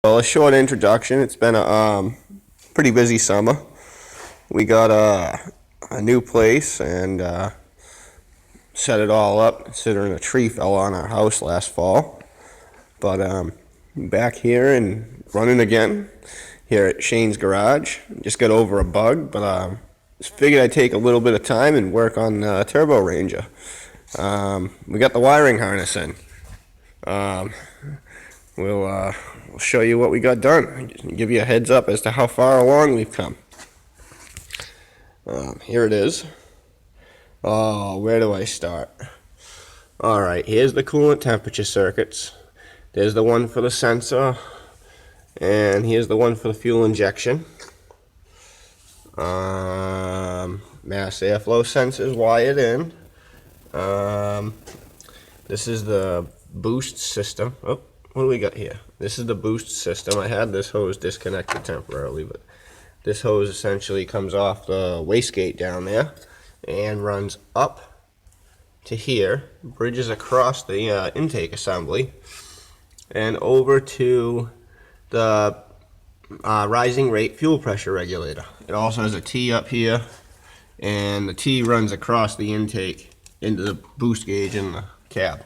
Well, a short introduction. It's been a pretty busy summer. We got a new place and set it all up, considering a tree fell on our house last fall. But back here and running again here at Shane's Garage. Just got over a bug, but just figured I'd take a little bit of time and work on Turbo Ranger. We got the wiring harness in. We'll show you what we got done. Just give you a heads up as to how far along we've come. Here it is. Oh, where do I start? Alright, here's the coolant temperature circuits. There's the one for the sensor. And here's the one for the fuel injection. Mass airflow sensors wired in. This is the boost system. Oh, what do we got here? This is the boost system. I had this hose disconnected temporarily, but this hose essentially comes off the wastegate down there and runs up to here, bridges across the intake assembly, and over to the rising rate fuel pressure regulator. It also has a T up here, and the T runs across the intake into the boost gauge in the cab.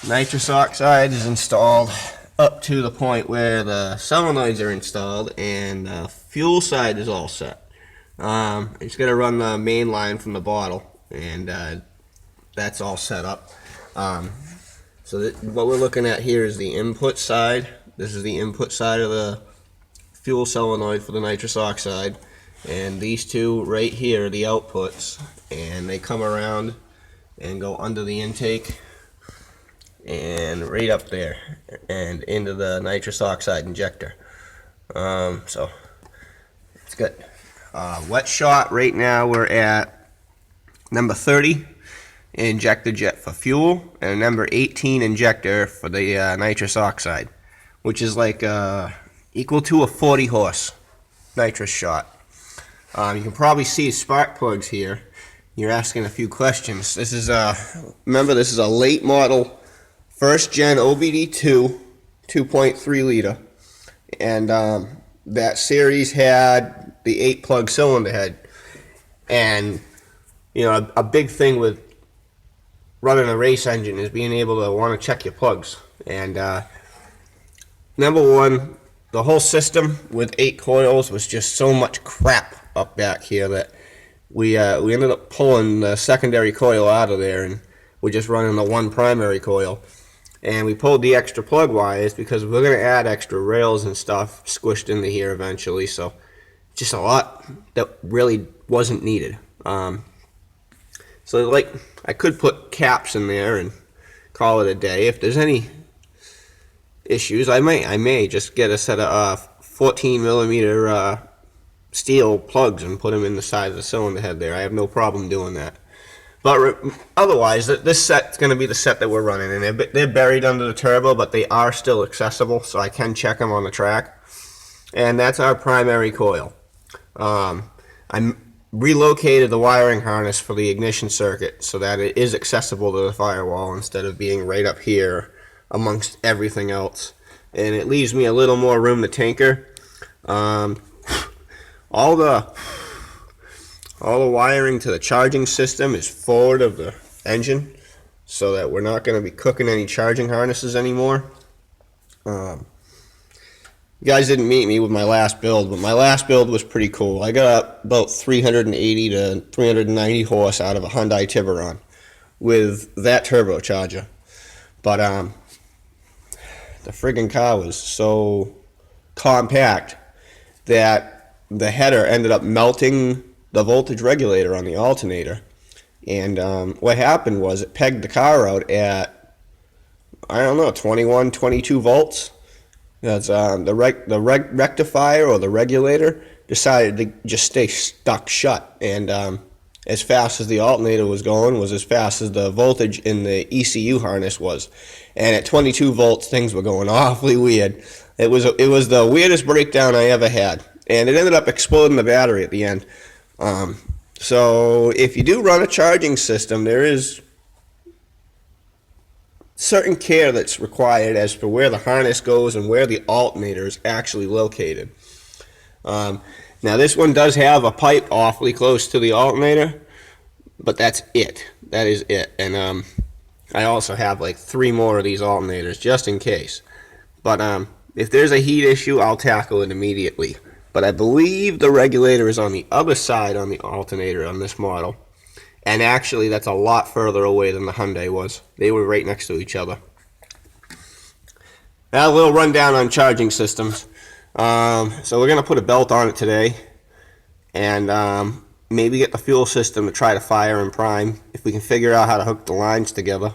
Nitrous oxide is installed up to the point where the solenoids are installed, and the fuel side is all set. I just got to run the main line from the bottle, and that's all set up. So what we're looking at here is the input side. This is the input side of the fuel solenoid for the nitrous oxide, and these two right here are the outputs, and they come around and go under the intake and right up there and into the nitrous oxide injector. So it's good. Wet shot right now we're at number 30 injector jet for fuel, and number 18 injector for the nitrous oxide, which is like equal to a 40 horse nitrous shot. You can probably see spark plugs here. You're asking a few questions. This is remember, this is a late model first gen OBD2 2.3 liter, and that series had the 8 plug cylinder head. And you know, a big thing with running a race engine is being able to want to check your plugs. And number one, the whole system with 8 coils was just so much crap up back here that we ended up pulling the secondary coil out of there, and we're just running the one primary coil. And we pulled the extra plug wires because we're going to add extra rails and stuff squished into here eventually. So just a lot that really wasn't needed. So like, I could put caps in there and call it a day. If there's any issues, I may just get a set of 14 millimeter steel plugs and put them in the side of the cylinder head there. I have no problem doing that. But otherwise, this set's going to be the set that we're running, and they're buried under the turbo, but they are still accessible, so I can check them on the track. And that's our primary coil. I relocated the wiring harness for the ignition circuit so that it is accessible to the firewall instead of being right up here amongst everything else. And it leaves me a little more room to tinker. All the wiring to the charging system is forward of the engine, so that we're not going to be cooking any charging harnesses anymore. You guys didn't meet me with my last build, but my last build was pretty cool. I got about 380 to 390 horse out of a Hyundai Tiburon with that turbocharger. But the friggin' car was so compact that the header ended up melting the voltage regulator on the alternator. And what happened was it pegged the car out at, I don't know, 21, 22 volts. That's the rectifier or the regulator decided to just stay stuck shut, and as fast as the alternator was going was as fast as the voltage in the ECU harness was. And at 22 volts, things were going awfully weird. It was the weirdest breakdown I ever had, and it ended up exploding the battery at the end. So if you do run a charging system, there is certain care that's required as to where the harness goes and where the alternator is actually located. Now this one does have a pipe awfully close to the alternator, but that's it. That is it. And I also have like 3 more of these alternators just in case. But if there's a heat issue, I'll tackle it immediately. But I believe the regulator is on the other side on the alternator on this model. And actually, that's a lot further away than the Hyundai was. They were right next to each other. Now a little rundown on charging systems. So we're going to put a belt on it today. And maybe get the fuel system to try to fire and prime if we can figure out how to hook the lines together.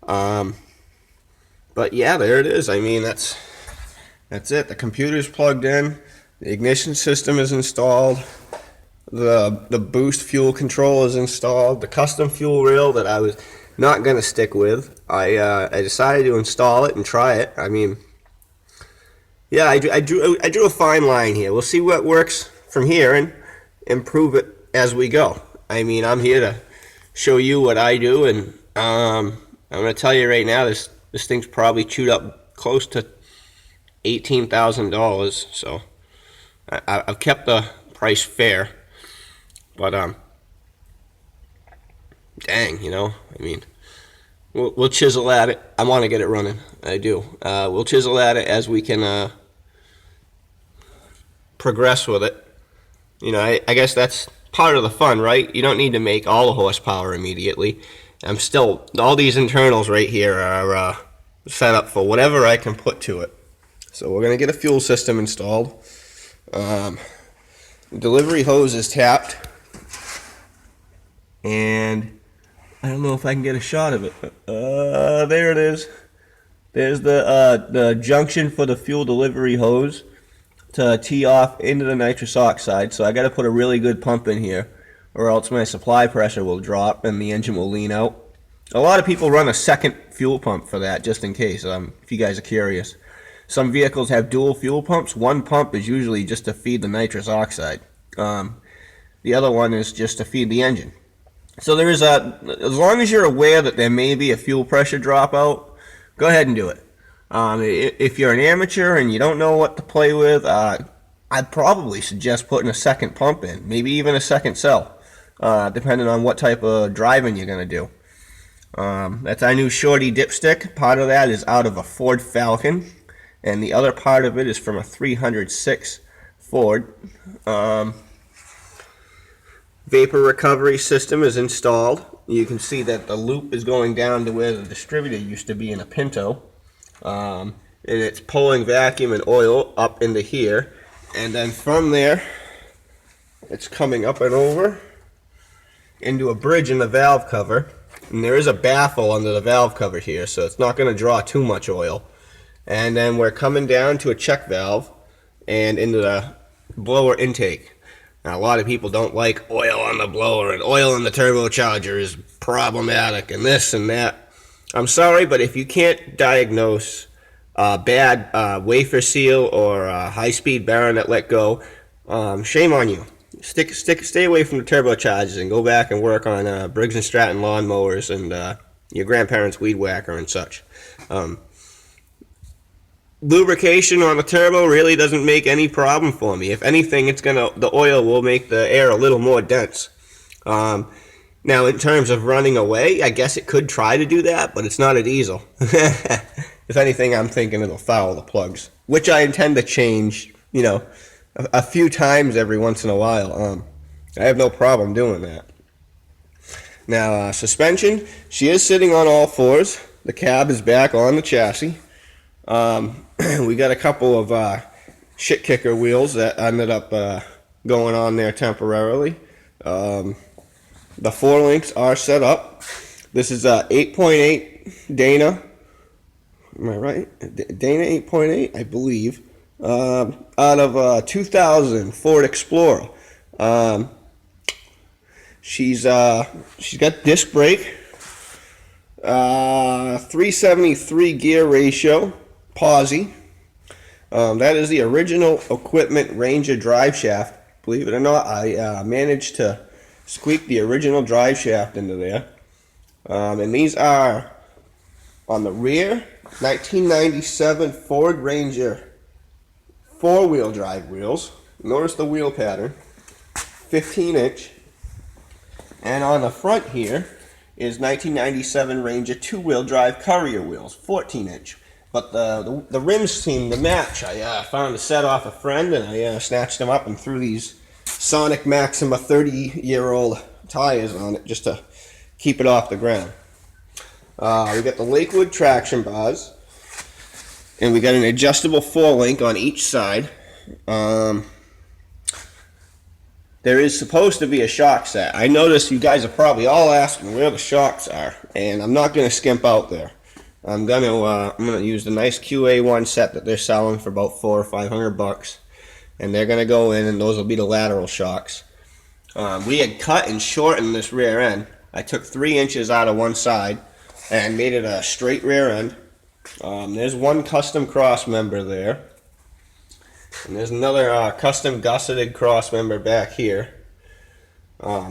But yeah, there it is. I mean, that's it. The computer's plugged in. The ignition system is installed. The boost fuel control is installed. The custom fuel rail that I was not going to stick with, I decided to install it and try it. I mean, yeah, I drew a fine line here. We'll see what works from here and improve it as we go. I mean, I'm here to show you what I do, and I'm going to tell you right now, this thing's probably chewed up close to $18,000. So I've kept the price fair, but dang, you know, I mean, we'll chisel at it. I want to get it running. I do. We'll chisel at it as we can progress with it. You know, I guess that's part of the fun, right? You don't need to make all the horsepower immediately. All these internals right here are set up for whatever I can put to it. So we're going to get a fuel system installed. Delivery hose is tapped. And I don't know if I can get a shot of it. There it is. There's the junction for the fuel delivery hose to tee off into the nitrous oxide. So I got to put a really good pump in here, or else my supply pressure will drop and the engine will lean out. A lot of people run a second fuel pump for that, just in case, if you guys are curious. Some vehicles have dual fuel pumps. One pump is usually just to feed the nitrous oxide. The other one is just to feed the engine. So there is as long as you're aware that there may be a fuel pressure dropout, go ahead and do it. If you're an amateur and you don't know what to play with, I'd probably suggest putting a second pump in, maybe even a second cell, depending on what type of driving you're going to do. That's our new Shorty dipstick. Part of that is out of a Ford Falcon, and the other part of it is from a 306 Ford. Vapor recovery system is installed. You can see that the loop is going down to where the distributor used to be in a Pinto. And it's pulling vacuum and oil up into here. And then from there, it's coming up and over into a bridge in the valve cover. And there is a baffle under the valve cover here, so it's not going to draw too much oil. And then we're coming down to a check valve and into the blower intake. Now, a lot of people don't like oil on the blower, and oil in the turbocharger is problematic, and this and that. I'm sorry, but if you can't diagnose bad wafer seal or high-speed baronet let go, shame on you. Stay away from the turbochargers and go back and work on Briggs & Stratton lawnmowers and your grandparents' weed whacker and such. Lubrication on the turbo really doesn't make any problem for me. If anything, the oil will make the air a little more dense. Now, in terms of running away, I guess it could try to do that, but it's not a diesel. If anything, I'm thinking it'll foul the plugs, which I intend to change, you know, a few times every once in a while. I have no problem doing that. Now, suspension, she is sitting on all fours. The cab is back on the chassis. We got a couple of shit kicker wheels that ended up going on there temporarily. The 4-links are set up. This is 8.8 Dana. Am I right? Dana 8.8, I believe. Out of 2000 Ford Explorer. She's got disc brake. 373 gear ratio. Posi. That is the original equipment Ranger drive shaft. Believe it or not, I managed to squeak the original drive shaft into there. And these are On the rear, 1997 Ford Ranger 4-wheel drive wheels. Notice the wheel pattern, 15-inch. And on the front here is 1997 Ranger 2-wheel drive Courier wheels, 14-inch. But the rims seem to match. I found a set off a friend, and I snatched them up and threw these Sonic Maxima 30-year-old tires on it just to keep it off the ground. We got the Lakewood traction bars, and we got an adjustable 4-link on each side. There is supposed to be a shock set. I notice you guys are probably all asking where the shocks are, and I'm not going to skimp out there. I'm gonna use the nice QA1 set that they're selling for about $400 or $500, and they're gonna go in, and those will be the lateral shocks. We had cut and shortened this rear end. I took 3 inches out of one side and made it a straight rear end. There's one custom cross member there, and there's another custom gusseted cross member back here.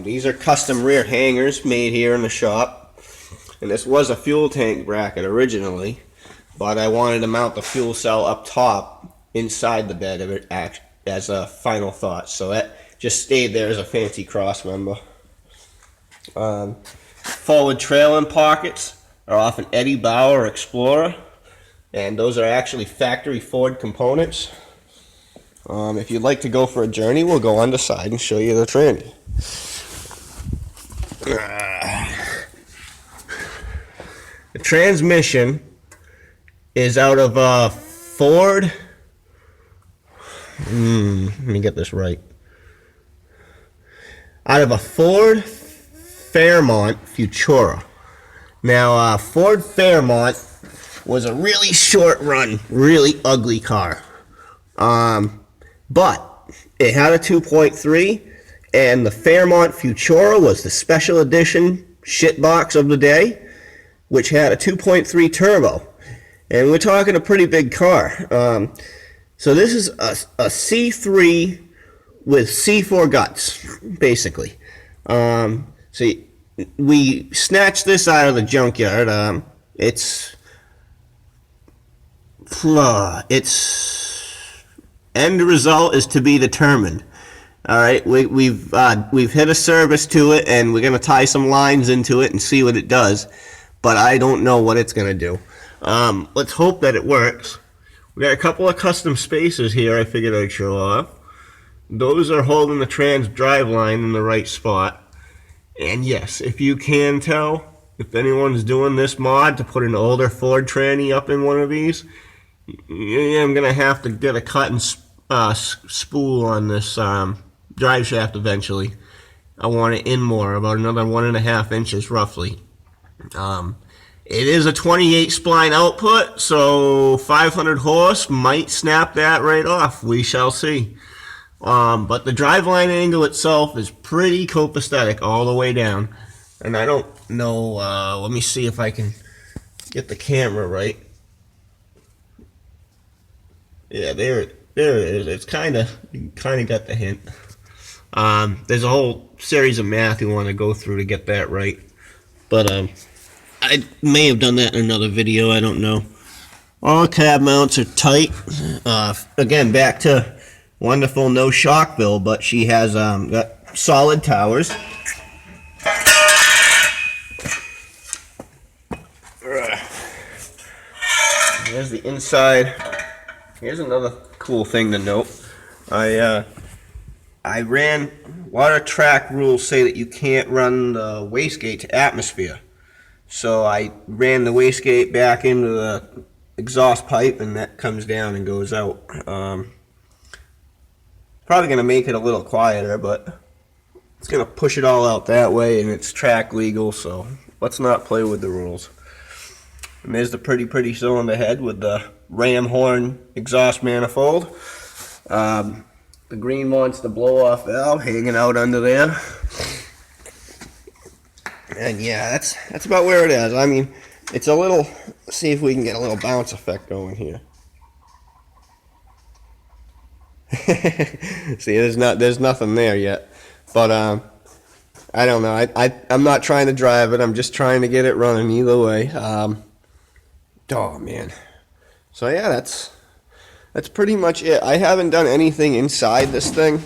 These are custom rear hangers made here in the shop. And this was a fuel tank bracket originally, but I wanted to mount the fuel cell up top inside the bed of it as a final thought. So that just stayed there as a fancy cross member. Forward trailing pockets are off an Eddie Bauer Explorer, and those are actually factory Ford components. If you'd like to go for a journey, we'll go on the side and show you the tranny. The transmission is out of a Ford. Let me get this right. Out of a Ford Fairmont Futura. Now, Ford Fairmont was a really short run, really ugly car. But it had a 2.3, and the Fairmont Futura was the special edition shitbox of the day, which had a 2.3 turbo. And we're talking a pretty big car. So this is a C3 with C4 guts, basically. So we snatched this out of the junkyard. Its end result is to be determined. All right, we've hit a service to it, and we're gonna tie some lines into it and see what it does. But I don't know what it's gonna do. Let's hope that it works. We got a couple of custom spacers here I figured I'd show off. Those are holding the trans drive line in the right spot. And yes, if you can tell, if anyone's doing this mod to put an older Ford tranny up in one of these, yeah, I'm gonna have to get a cut and spool on this drive shaft eventually. I want it in more, about another 1.5 inches roughly. It is a 28 spline output, so 500 horse might snap that right off. We shall see. But the driveline angle itself is pretty copacetic all the way down. And I don't know, let me see if I can get the camera right. Yeah, there it is. It's you kind of got the hint. There's a whole series of math you want to go through to get that right. But I may have done that in another video, I don't know. All cab mounts are tight. Again, back to wonderful no shock bill, but she has got solid towers. There's the inside. Here's another cool thing to note. I ran, water track rules say that you can't run the wastegate to atmosphere. So I ran the wastegate back into the exhaust pipe, and that comes down and goes out. Probably going to make it a little quieter, but it's going to push it all out that way, and it's track legal, so let's not play with the rules. And there's the pretty cylinder head with the ram horn exhaust manifold. The green wants the blow-off valve hanging out under there. And yeah, that's about where it is. I mean, it's a little, let's see if we can get a little bounce effect going here. See, there's nothing there yet. But I don't know. I'm not trying to drive it. I'm just trying to get it running either way. Oh man. So yeah, that's pretty much it. I haven't done anything inside this thing.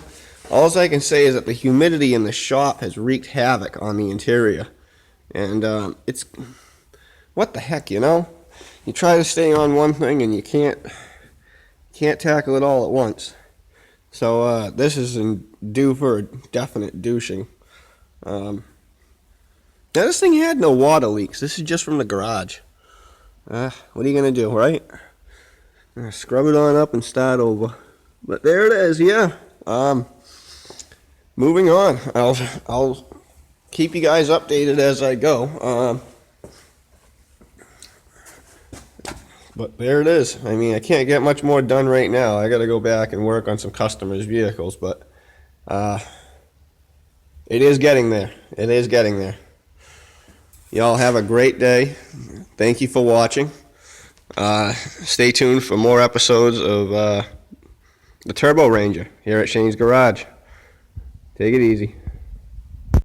All I can say is that the humidity in the shop has wreaked havoc on the interior. And it's, what the heck, you know? You try to stay on one thing and you can't tackle it all at once. So this is due for a definite douching. Now this thing had no water leaks. This is just from the garage. What are you gonna do, right? Scrub it on up and start over. But there it is, yeah. Moving on. I'll keep you guys updated as I go. But there it is. I mean, I can't get much more done right now. I got to go back and work on some customers' vehicles, but it is getting there. It is getting there. Y'all have a great day. Thank you for watching. Stay tuned for more episodes of the Turbo Ranger here at Shane's Garage. Take it easy.